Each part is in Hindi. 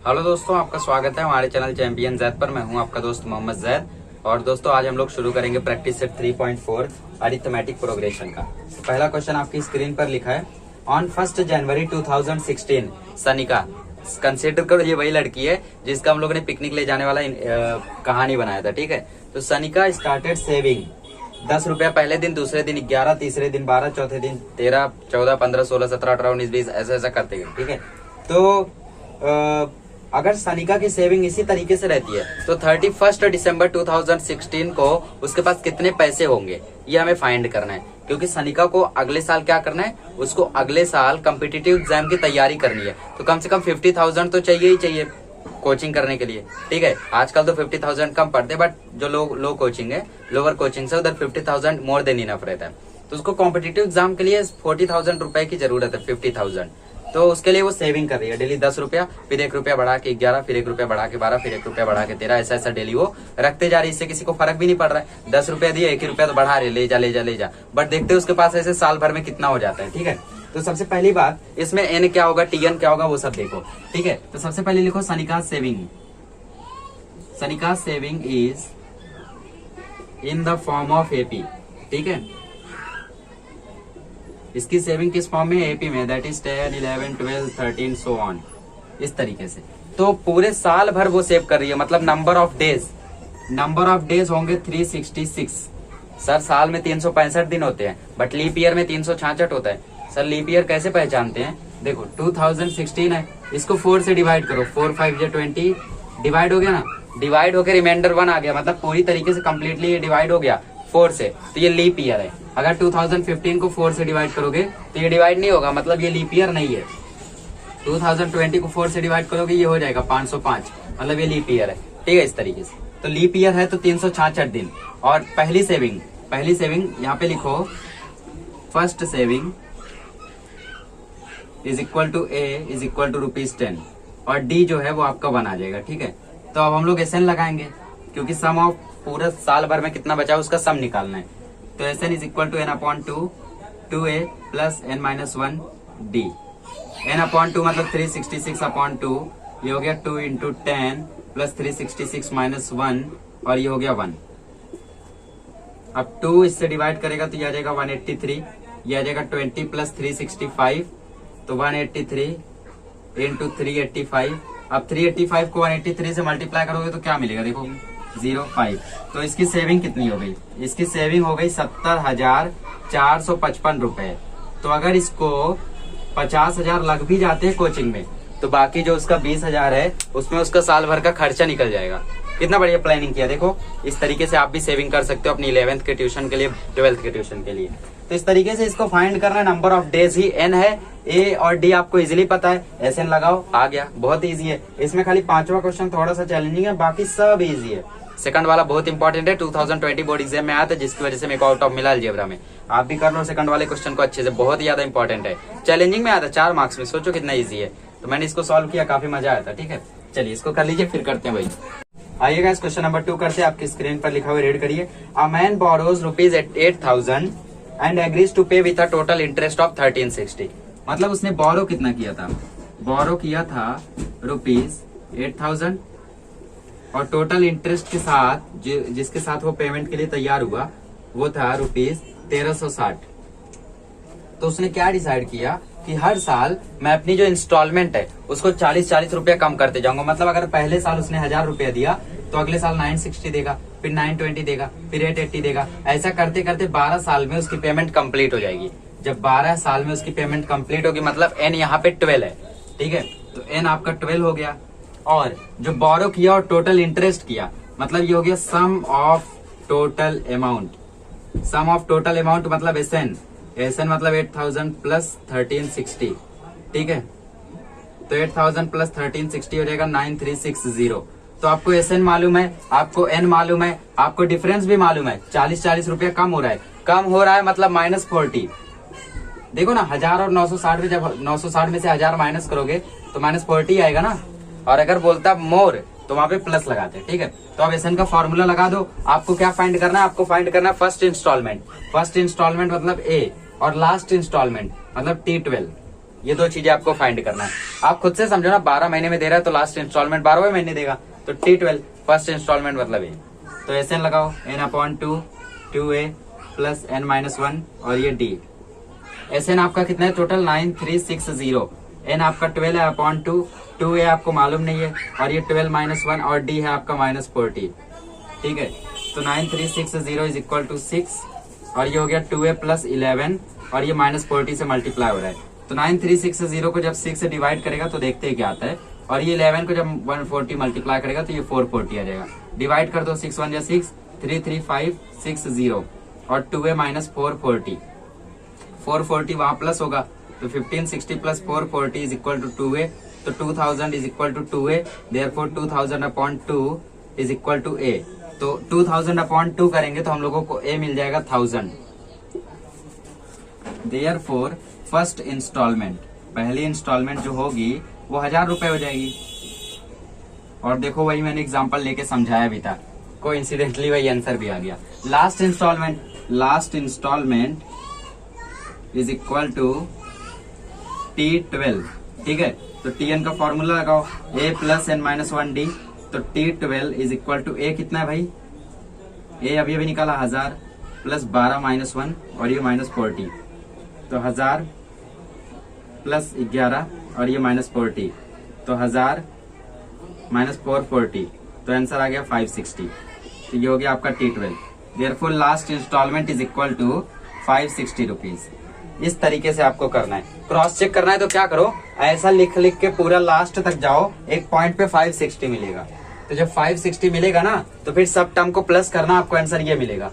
हेलो दोस्तों, आपका स्वागत है हमारे चैनल चैंपियन जैद पर। मैं हूं आपका दोस्त मोहम्मद जैद। और दोस्तों आज हम लोग शुरू करेंगे प्रैक्टिस सेट 3.4 अरिथमेटिक प्रोग्रेशन का। पहला क्वेश्चन आपकी स्क्रीन पर लिखा है, ऑन 1 जनवरी 2016 सनिका, कंसिडर करो ये वही लड़की है जिसका हम लोग ने पिकनिक ले जाने वाला कहानी बनाया था। ठीक है, तो सनिका स्टार्टेड सेविंग 10 रुपया पहले दिन, दूसरे दिन 11, तीसरे दिन 12, चौथे दिन 13, 14, 15, 16, 17, 18, 19, 20 ऐसा ऐसा करते गए। ठीक है, तो अगर सनिका की सेविंग इसी तरीके से रहती है तो 31 दिसंबर 2016 को उसके पास कितने पैसे होंगे ये हमें फाइंड करना है। क्योंकि सनिका को अगले साल क्या करना है, उसको अगले साल कॉम्पिटिटिव एग्जाम की तैयारी करनी है, तो कम से कम 50,000 तो चाहिए ही चाहिए कोचिंग करने के लिए। ठीक है, आजकल तो 50,000 कम पड़ते हैं, बट जो लो कोचिंग है, लोअर कोचिंग से उधर 50,000 मोर देन इनफ रहता है। तो उसको कॉम्पिटिटिव एग्जाम के लिए 40,000 रुपए की जरूरत है, 50,000। तो उसके लिए वो सेविंग कर रही है डेली 10 रुपया, फिर 1 रुपया बढ़ा के 11, फिर 1 रुपया बढ़ा के 12, फिर 1 रुपया बढ़ा के 13, ऐसा ऐसा डेली वो रखते जा रही है। इससे किसी को फर्क भी नहीं पड़ रहा है, 10 रुपया दिए 1 रुपया तो बढ़ा रहे, ले जा ले जा ले जा, बट देखते हैं उसके पास ऐसे साल भर में कितना हो जाता है। ठीक है, तो सबसे पहली बात इसमें एन क्या होगा, टीएन क्या होगा, वो सब देखो। ठीक है, तो सबसे पहले लिखो Sanika saving. Sanika saving is in the form of AP. ठीक है, इसकी सेविंग किस फॉर्म में, एपी में, दैट इज 10, 11, 12, 13 सो ऑन, इस तरीके से। तो पूरे साल भर वो सेव कर रही है, मतलब नंबर ऑफ डेज होंगे 366। सर साल में 365 दिन होते हैं, बट लीप ईयर में 366 होता है। सर लीप ईयर कैसे पहचानते हैं, देखो 2016 है, इसको 4 से डिवाइड करो, 4 5 20, डिवाइड हो गया ना, डिवाइड होकर रिमाइंडर 1 आ गया, मतलब पूरी तरीके से कम्प्लीटली ये डिवाइड हो गया 4 से, तो ये लीप ईयर है। अगर 2015 को 4 से डिवाइड करोगे तो ये डिवाइड नहीं होगा, मतलब ये लीप ईयर नहीं है। 2020 को 4 से डिवाइड करोगे ये हो जाएगा 505, मतलब ये लीप ईयर है। ठीक है, इस तरीके से तो लीप ईयर है तो 366 दिन। और पहली सेविंग यहाँ पे लिखो, first saving is equal to A is equal to ₹10, और डी जो है वो आपका 1 आ जाएगा। ठीक है, तो अब हम लोग SN लगाएंगे, क्योंकि सम ऑफ पूरा साल भर में कितना बचा उसका सम निकालना है। तो SN is equal to n/2, 2a plus n-1 d। n/2 मतलब 366/2, ये हो गया 2 × 10 प्लस 366 - 1, और ये हो गया 1। अब 2 इससे डिवाइड करेगा तो ये आ जाएगा 183, ये आ जाएगा 20 प्लस 365, तो 183 × 385। अब 385 को 183 से मल्टीप्लाई करोगे तो क्या मिलेगा, देखो 05। तो इसकी सेविंग कितनी हो गई, इसकी सेविंग हो गई 70,455 रुपए। तो अगर इसको 50,000 लग भी जाते हैं कोचिंग में, तो बाकी जो उसका 20,000 है उसमें उसका साल भर का खर्चा निकल जाएगा। कितना बढ़िया प्लानिंग किया, देखो इस तरीके से आप भी सेविंग कर सकते हो अपनी 11th के ट्यूशन के लिए, 12th के ट्यूशन के लिए। तो इस तरीके से इसको फाइंड करना है, number of days he n है, ए और डी आपको इजीली पता है, SN लगाओ, आ गया, बहुत इजी है। इसमें खाली 5वां क्वेश्चन थोड़ा सा चैलेंजिंग है, बाकी सब इजी है। सेकंड वाला बहुत इंपॉर्टेंट है, 2020 बोर्ड एग्जाम में आया था, जिसकी वजह से मेरे को आउट ऑफ मिला अलजेब्रा में। आप भी कर लो सेकंड वाले क्वेश्चन को अच्छे से, बहुत ज्यादा इंपॉर्टेंट है, चैलेंजिंग में आया था 4 मार्क्स में, सोचो कितना इजी है। तो मैंने इसको सॉल्व किया, काफी मजा आया था। ठीक है, चलिए इसको कर लीजिए, फिर करते हैं भाई। आइएगा इस क्वेश्चन नंबर 2 करते हैं, आपकी स्क्रीन पर लिखा हुआ रीड करिए। A man borrows ₹8,000 and agrees to pay with a total interest of 1360। मतलब उसने बोरो कितना किया था, बोरो किया था ₹8,000, और टोटल इंटरेस्ट के साथ जिसके साथ वो पेमेंट के लिए तैयार हुआ वो था ₹1360। तो उसने क्या डिसाइड किया कि हर साल मैं अपनी जो इंस्टॉलमेंट है उसको 40-40 रुपया कम करते जाऊंगा। मतलब अगर पहले साल उसने 1,000 रुपया दिया तो अगले साल 960 देगा, फिर 920 देगा, फिर 880 देगा, ऐसा करते करते 12 साल में उसकी पेमेंट कंप्लीट हो जाएगी। जब 12 साल में उसकी पेमेंट कंप्लीट होगी, मतलब n यहाँ पे 12 है। ठीक है, तो n आपका 12 हो गया, और जो बोरो किया और टोटल इंटरेस्ट किया, मतलब ये हो गया sum of total amount. Sum of total amount मतलब SN मतलब 8,000 प्लस 1360। ठीक है, तो 8,000 प्लस 1360 हो जाएगा 9,360। तो आपको SN मालूम है, आपको N मालूम है, आपको डिफरेंस भी मालूम है, 40-40 रुपया कम हो रहा है। कम हो रहा है मतलब -40। देखो ना, 1000 और 960 में, जब 960 में से 1000 माइनस करोगे तो -40 आएगा ना। और अगर बोलता मोर तो वहां पे प्लस लगाते हैं। ठीक है, तो अब SN का फॉर्मूला लगा दो। आपको क्या फाइंड करना है, आपको फाइंड करना है फर्स्ट इंस्टॉलमेंट। फर्स्ट इंस्टॉलमेंट मतलब A, और लास्ट इंस्टॉलमेंट मतलब T12। ये दो चीजें आपको फाइंड करना है। आप खुद से समझो ना, 12 महीने में दे रहा है तो लास्ट इंस्टॉलमेंट 12वें महीने देगा, तो T12 फर्स्ट इंस्टॉलमेंट मतलब ये। तो ऐसे लगाओ n/2 2a प्लस n-1 और ये d। SN आपका कितना है टोटल 9360। n आपका 12 है अपॉन 2, 2a आपको मालूम नहीं है और ये 12-1 और d है आपका -40। ठीक है, तो 9360 इज इक्वल टू 6 और ये हो गया 2a प्लस 11 और ये -40 से मल्टीप्लाई हो रहा है। तो 9360 को जब 6 से डिवाइड करेगा तो देखते हैं क्या आता है, और ये 11 को जब 140 मल्टीप्लाई करेगा तो ये 440 आ जाएगा। डिवाइड कर दो, 6 1 6, 33560 और 2a माइनस 440, 440 वहां प्लस होगा तो 1560 plus 440 is equal to 2a, तो 2000 is equal to 2a, therefore 2000 upon 2 is equal to a। तो 2000 अपॉन 2 करेंगे तो हम लोगों को a मिल जाएगा 1000। देयरफॉर फर्स्ट इंस्टॉलमेंट, पहली इंस्टॉलमेंट जो होगी वो 1000 रुपए हो जाएगी। और देखो वही मैंने एग्जांपल लेके समझाया भी था, कोइंसिडेंटली वही आंसर भी आ गया। Last instalment is equal to T12। ठीक है, तो Tn का फॉर्मूला लगाओ, a प्लस n-1d, तो T12 is equal to a कितना है भाई, a अभी निकाला 1000 प्लस 12-1 और ये -40, तो 1000 प्लस 11 और ये -40, तो 1000 माइनस 440, तो आंसर आ गया 560। तो ये हो गया आपका T12। Therefore last instalment is equal to 560 rupees. इस तरीके से आपको करना है। क्रॉस चेक करना है तो क्या करो, ऐसा लिख लिख के पूरा लास्ट तक जाओ, एक पॉइंट पे 560 मिलेगा। तो जब 560 मिलेगा ना तो फिर सब टर्म को प्लस करना, आपको आंसर ये मिलेगा।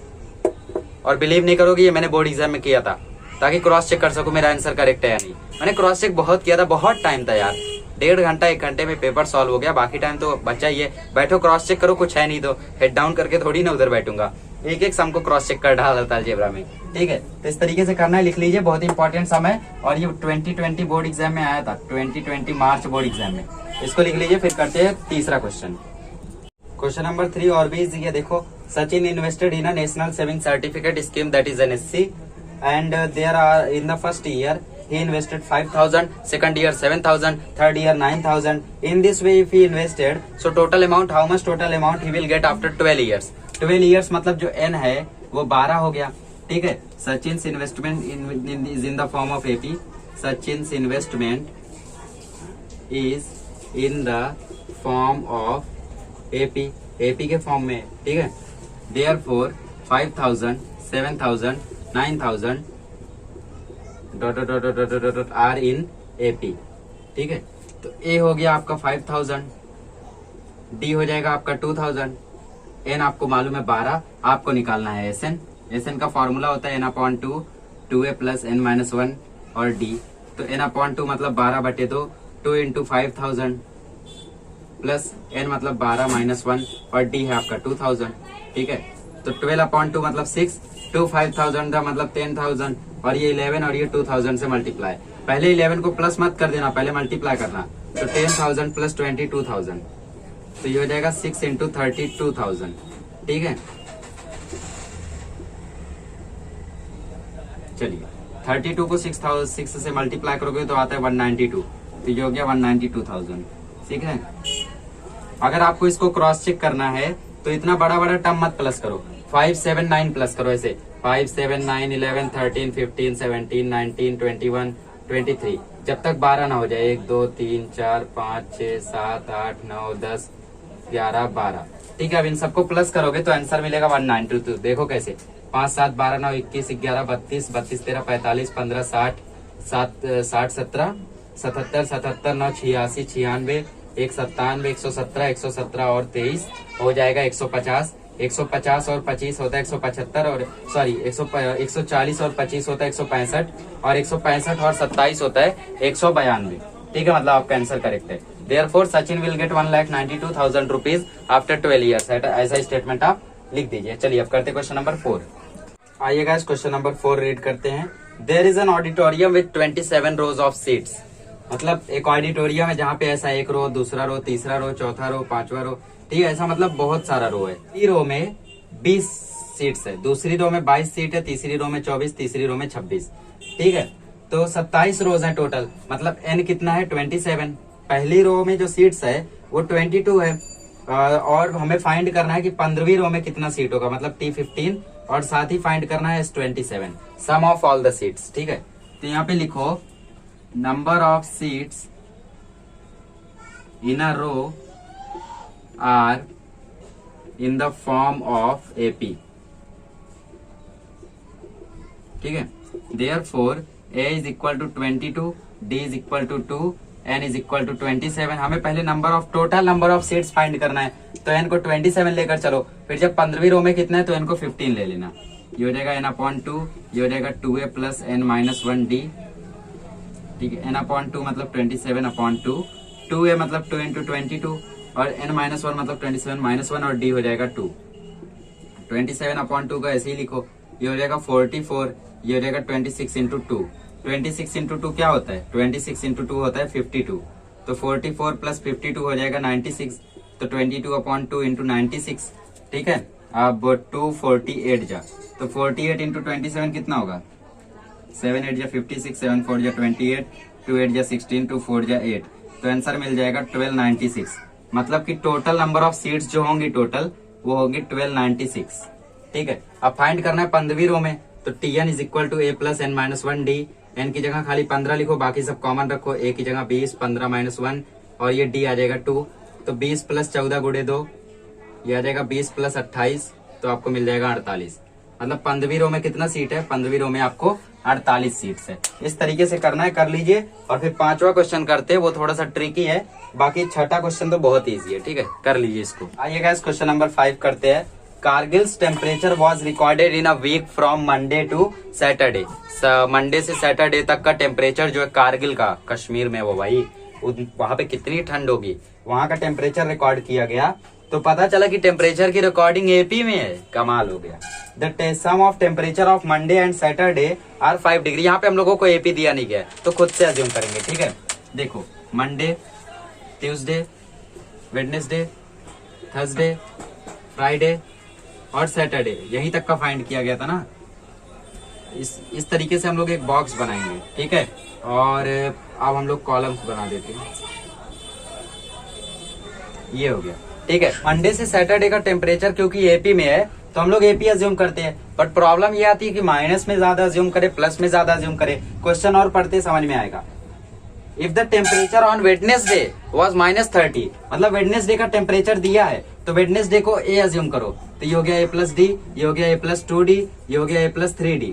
और बिलीव नहीं करोगे, ये मैंने बोर्ड एग्जाम में किया था ताकि क्रॉस चेक कर सकूं मेरा आंसर करेक्ट है या नहीं। मैंने क्रॉस चेक बहुत किया था, बहुत टाइम था यार, 1.5 घंटा 1 घंटे में पेपर सॉल्व हो गया। बाकी टाइम तो बच्चा ही है, बैठो क्रॉस चेक करो, कुछ है नहीं तो हेड डाउन करके थोड़ी ना उधर बैठूंगा, एक एक सम को क्रॉस चेक कर डाला था अलजेब्रा में। ठीक है, तो इस तरीके से करना है, लिख लीजिए, बहुत इंपॉर्टेंट सम है। और ये 2020 बोर्ड एग्जाम में आया था, 2020 मार्च बोर्ड एग्जाम में, इसको लिख लीजिए। फिर करते हैं तीसरा क्वेश्चन। क्वेश्चन नंबर 3 और भी इजी है। देखो, Sachin invested in a national saving certificate scheme that is NSC and there are in the first year he invested 5000, second year 7000, third year 9000. in this way if he invested, so total amount, how much total amount he will get after 12 years? 12 years मतलब जो n है वो 12 हो गया। ठीक है, Sachin's investment is in the form of AP, Sachin's investment is in the form of AP के फॉर्म में। ठीक है, therefore 5000, 7000, 9000 आर इन AP। ठीक है, तो A हो गया आपका 5000, D हो जाएगा आपका 2000, N आपको मालूम है 12, आपको निकालना है SN का फॉर्मूला होता है n/2, 2a प्लस n-1 और D। तो n/2 मतलब 12/2, 2 इंटू 5000 प्लस n मतलब 12-1 और D है आपका 2000। ठीक है, तो 12/2 मतलब 6, 2 5000 का मतलब 10,000 और ये 11 और ये 2000 से मल्टीप्लाई। पहले 11 को प्लस मत कर देना, पहले मल्टीप्लाई करना। तो 10,000 प्लस 22,000, तो ये हो जाएगा 6 इंटू 32,000। ठीक है, चलिए 32 को 6 से मल्टीप्लाई करोगे तो आता है 192, तो ये हो गया 192,000। ठीक है, अगर आपको इसको क्रॉस चेक करना है तो इतना बड़ा बड़ा टर्म मत प्लस करो, 5 7 9 प्लस करो। ऐसे 5 7 9 11 13 15 17 19 21 23, जब तक 12 ना हो जाए। 1 2 3 4 5 6 7 8 9 10 11 12। ठीक है, अब इन सबको प्लस करोगे तो आंसर मिलेगा 192। देखो कैसे, 5 7 12 9 21 11 32 32 13 45 15 60 60 17 77 77 9 86 96 197 117 117 और 23 हो जाएगा 150। 150 और 25 होता है 175 और सॉरी 140 और 25 होता है 165 और 165 और 27 होता है 192। ठीक है, मतलब आपका आंसर करेक्ट है। Therefore Sachin will get 1,92,000 rupees after 12 years. ऐसा स्टेटमेंट आप लिख दीजिए। चलिए अब करते क्वेश्चन नंबर 4। आइएगा इस क्वेश्चन नंबर 4 रीड करते हैं। There is an auditorium with 27 rows of seats. मतलब एक ऑडिटोरियम है जहाँ पे ऐसा एक रो, दूसरा रो, तीसरा रो, चौथा रो, पांचवा रो। ठीक है, ऐसा मतलब बहुत सारा रो है। पहली रो में 20 सीट्स है, दूसरी रो में 22 सीट है, तीसरी रो में 24, तीसरी रो में 26। ठीक है, तो 27 रोज हैं टोटल, मतलब n कितना है 27। पहली रो में जो सीट्स है वो 22 है, और हमें फाइंड करना है कि 15वीं रो में कितना सीट होगा, मतलब T15, और साथ ही फाइंड करना है S27, sum of all the seats. ठीक है, तो यहाँ पे लिखो number of seats in a row are in the form of AP. ठीक है, therefore A is equal to 22, D is equal to 2, N is equal to 27। हमें पहले number of total number of seats find करना है, तो N को 27 लेकर चलो, फिर जब 15वीं रो में कितना है तो N को 15 ले लेना। ये हो जाएगा N/2, ये हो जाएगा 2A प्लस N-1D। ठीक है, N/2 मतलब 27/2, 2A मतलब 2 इंटू 22, और N-1 मतलब 27-1, और D हो जाएगा 2। 27/2 का ऐसे ही लिखो, ये हो जाएगा 44, ये हो जाएगा 26 इंटू 2। 26 इंटू 2 क्या होता है, 26 इंटू 2 होता है 52, तो 44 प्लस 52 हो जाएगा 96, तो 22/2 इंटू 96। ठीक है, अब 248 जा, तो 48 इंटू 27 कितना होगा, 7 8 जा 56, 7 4 जा 28, 2 8 जा 16, 2 4 जा 8, तो आंसर मिल जाएगा 1296। मतलब कि टोटल नंबर ऑफ सीट्स जो होंगी टोटल वो होगी 1296। ठीक है, अब फाइंड करना है 15वीं रो में, तो Tn is equal to A plus N-1D। N की जगह खाली 15 लिखो, बाकी सब कॉमन रखो, A की जगह 20, 15-1, और ये D आ जाएगा 2, तो 20 प्लस 14 गुणे 2, ये आ जाएगा 20 प्लस 28, तो आपको मिल जाएगा 48। मतलब 15वीं रो में कितना सीट है, 15वीं रो में आपको 48 सीट्स है। इस तरीके से करना है, कर लीजिए। और फिर 5वां क्वेश्चन करते हैं, वो थोड़ा सा ट्रिकी है, बाकी 6ठा क्वेश्चन तो बहुत ईजी है। ठीक है, कर लीजिए इसको। आइएगा इस क्वेश्चन नंबर 5 करते हैं। Kargil's temperature was recorded in a week from Monday to Saturday. Monday से सैटरडे तक का टेम्परेचर जो है कारगिल का, कश्मीर में वो भाई, वहां पे कितनी ठंड होगी, वहां का टेम्परेचर रिकॉर्ड किया गया। तो पता चला कि टेम्परेचर की रिकॉर्डिंग एपी में है, कमाल हो गया। The sum of temperature of Monday and Saturday are 5 degree. यहाँ पे हम लोगों को एपी दिया नहीं गया, तो खुद से अज्यूम करेंगे। ठीक है, देखो Monday, Tuesday, Wednesday, Thursday, Friday और सैटरडे, यहीं तक का फाइंड किया गया था ना। इस तरीके से हम लोग एक बॉक्स बनाएंगे। ठीक है, और अब हम लोग कॉलम्स बना देते हैं। ये हो गया। ठीक है, मंडे से सैटरडे का टेम्परेचर क्योंकि एपी में है तो हम लोग एपी अज्यूम करते हैं, बट प्रॉब्लम ये आती है कि माइनस में ज्यादा अज्यूम करे, प्लस में ज्यादा अज्यूम करे। क्वेश्चन और पढ़ते समझ में आएगा। If the temperature on Wednesday was -30, मतलब वेडनेसडे का टेम्परेचर दिया है तो वेडनेसडे को ए अज्यूम करो, तो ये हो गया A प्लस डी, ये हो गया A प्लस 2D, ये हो गया A प्लस 3D,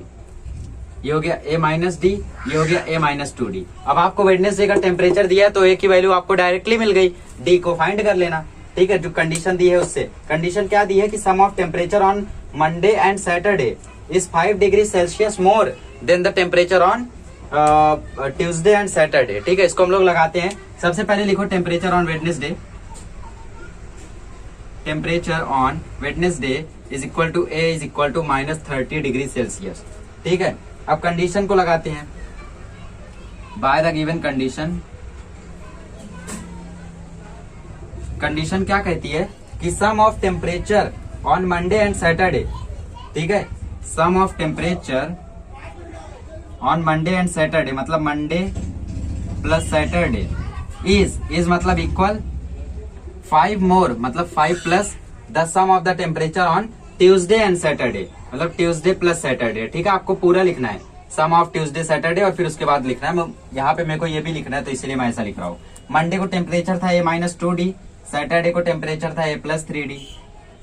ये हो गया A माइनस डी, ये हो गया A माइनस 2D। अब आपको वेडनेसडे का टेम्परेचर दिया है तो A की वैल्यू आपको डायरेक्टली मिल गई, D को फाइंड कर लेना। ठीक है, जो कंडीशन दी है उससे। कंडीशन क्या दी है कि sum of temperature on Monday and Saturday is 5 degree Celsius more than the temperature on Tuesday and Saturday. ठीक है, इसको हम लोग लगाते हैं। सबसे पहले लिखो temperature on Wednesday, temperature on Wednesday is equal to A is equal to -30 degree Celsius. ठीक है, अब कंडीशन को लगाते हैं। By the given condition, condition क्या कहती है कि sum of temperature on Monday and Saturday, ठीक है, sum of temperature on Monday and Saturday, मतलब मंडे प्लस सैटरडे इज मतलब इक्वल 5 मोर, मतलब 5 plus the sum of the temperature on Tuesday and Saturday, मतलब ट्यूसडे प्लस सैटरडे। ठीक है, आपको पूरा लिखना है, सम ऑफ ट्यूसडे सैटरडे, और फिर उसके बाद लिखना है। यहाँ पे मेरे को ये भी लिखना है तो इसलिए मैं ऐसा लिख रहा हूँ। मंडे को टेम्परेचर था A माइनस 2D, सैटरडे को टेम्परेचर था A plus 3D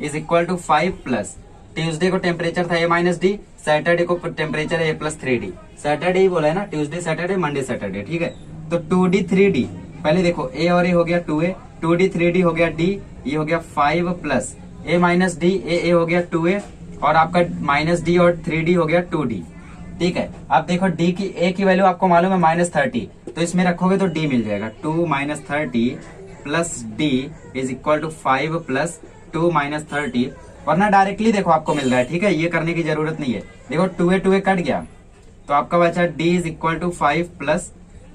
is equal to 5 plus Tuesday को टेम्परेचर था A माइनस D, सैटरडे को टेम्परेचर है A प्लस 3D। सैटरडे ही बोला है ना, ट्यूसडे सैटरडे मंडे सैटरडे। ठीक है, तो 2D 3D, पहले देखो A और A हो गया 2A, 2D 3D हो गया D, ये हो गया 5 plus A minus D, A हो गया 2A, और आपका माइनस D और 3D हो गया 2D। ठीक है, अब देखो D की A की वैल्यू आपको मालूम है -30, तो इसमें रखोगे तो D मिल जाएगा। 2 minus 30 plus D is equal to 5 plus 2 minus 30, वरना डायरेक्टली देखो आपको मिल रहा है। ठीक है, ये करने की जरूरत नहीं है। देखो 2A कट गया तो आपका बचा D is equal to 5 plus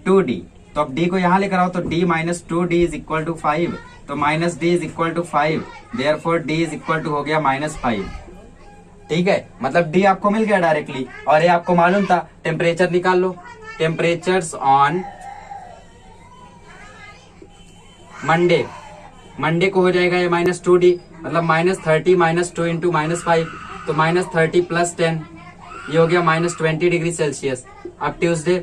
2D, तो अब D को यहाँ लेकर आओ तो D minus 2D is equal to 5, तो minus D is equal to 5, therefore D is equal to हो गया -5। ठीक है, मतलब D आपको मिल गया डायरेक्टली, और ये आपको मालूम था, टेम्परेचर निकाल लो। टेम्परेचर्स ऑन मंडे, मंडे को हो जाएगा ये -2D, मतलब -30 -2 इंटू -5, तो -30 + 10 ये हो गया -20 डिग्री सेल्सियस। अब ट्यूसडे,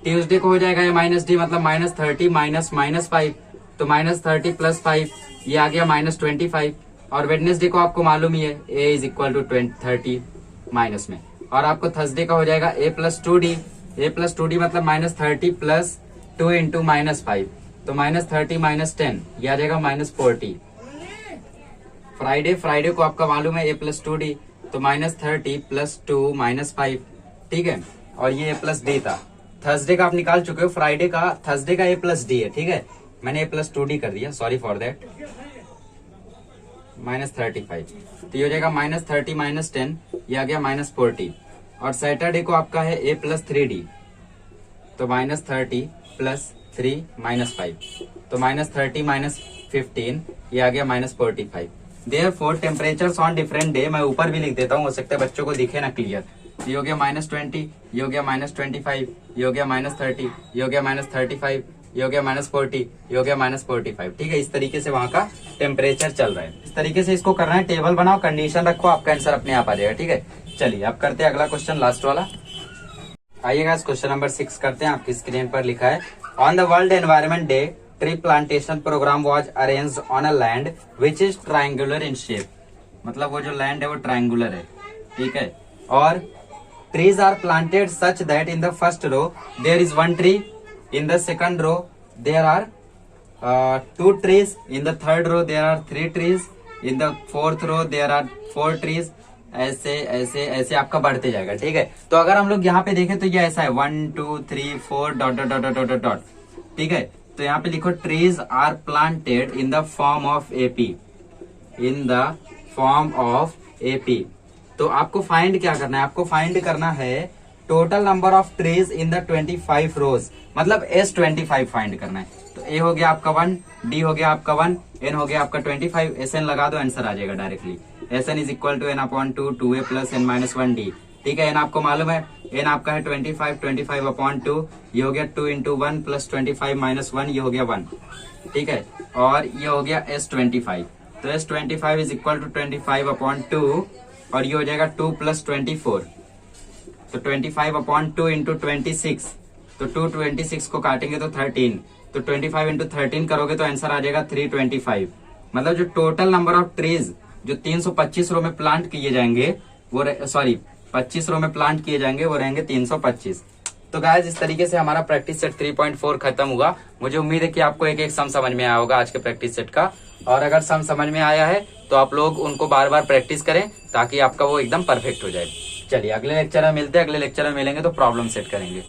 ट्यूसडे को हो जाएगा ये -D, मतलब -30 -5, तो -30 + 5 ये आ गया -25। और वेडनेसडे को आपको मालूम ही है A = 30 माइनस में। और आपको थर्सडे का हो जाएगा A + 2D, A + 2D मतलब -30 + 2 इंटू -5, तो -30 - 10 ये आ जाएगा -40। फ्राइडे, फ्राइडे को आपका मालूम है A + 2D, तो -30 + 2 -5, ठीक है। और ये A + D था। थर्सडे का आप निकाल चुके हो, फ्राइडे का, थर्सडे का A + D है, ठीक है। मैंने A + 2D कर दिया, सॉरी फॉर दैट, -35, तो ये हो जाएगा -30 - 10 ये आ गया -40। और सैटरडे को आपका है A + 3D, तो -30 + 3 -5, तो -30 - 15 ये आ गया -45। Therefore temperatures on different day, मैं ऊपर भी लिख देता हूँ, हो सकता है बच्चों को दिखे ना क्लियर। ये हो गया -20, ये हो गया -25, ये हो गया -30, ये हो गया -35, ये हो गया -40, ये हो गया -45, ठीक है। इस तरीके से वहां का टेम्परेचर चल रहा है। इस तरीके से इसको करना है, टेबल बनाओ, कंडीशन रखो, आपका आंसर अपने आप आ जाएगा, ठीक है। चलिए अब करते हैं अगला क्वेश्चन, लास्ट वाला। आइएगा, क्वेश्चन नंबर 6 करते हैं। आपकी स्क्रीन पर लिखा है, on the world environment day tree plantation programme was arranged on a land which is triangular in shape, मतलब वो जो लैंड है वो ट्रायंगुलर है, ठीक है। और trees are planted such that in the first row there is 1 tree, in the second row there are 2 trees, in the third row there are 3 trees, in the fourth row there are 4 trees, ऐसे ऐसे ऐसे आपका बढ़ते जाएगा, ठीक है। तो अगर हम लोग यहाँ पे देखें तो ये ऐसा है 1 2 3 4 dot dot dot dot dot, ठीक है। तो यहाँ पे लिखो trees are planted in the form of AP, in the form of AP। तो आपको फाइंड क्या करना है, आपको फाइंड करना है total number of trees in the 25 रोज, मतलब S25 फाइंड करना है। तो A हो गया आपका 1, D हो गया आपका 1, N हो गया आपका 25, SN लगा दो, आंसर आ जाएगा directly. SN = N/2 2A + N-1D, ठीक है। N आपको मालूम है, N आपका है 25, 25/2, ये हो गया 2 × 1 + 25 - 1, ये हो गया 1, ठीक है। और ये हो गया S25, तो S25 = 25/2, और ये हो जाएगा 2 + 24, तो 25/2 इंटू 26, तो 226 को काटेंगे तो 13, तो 25 इंटू 13 करोगे तो आंसर आ जाएगा 325। मतलब जो टोटल नंबर ऑफ ट्रीज जो 325 रो में प्लांट किए जाएंगे वो 25 रो में प्लांट किए जाएंगे वो रहेंगे 325। तो गाइस इस तरीके से हमारा प्रैक्टिस सेट 3.4 खत्म हुआ। मुझे उम्मीद है कि आपको एक एक सम समझ में आया होगा आज के प्रैक्टिस सेट का, और अगर सम समझ में आया है तो आप लोग उनको बार बार प्रैक्टिस करें ताकि आपका वो एकदम परफेक्ट हो जाए। चलिए अगले लेक्चर में मिलते हैं, अगले लेक्चर में मिलेंगे तो प्रॉब्लम सेट करेंगे।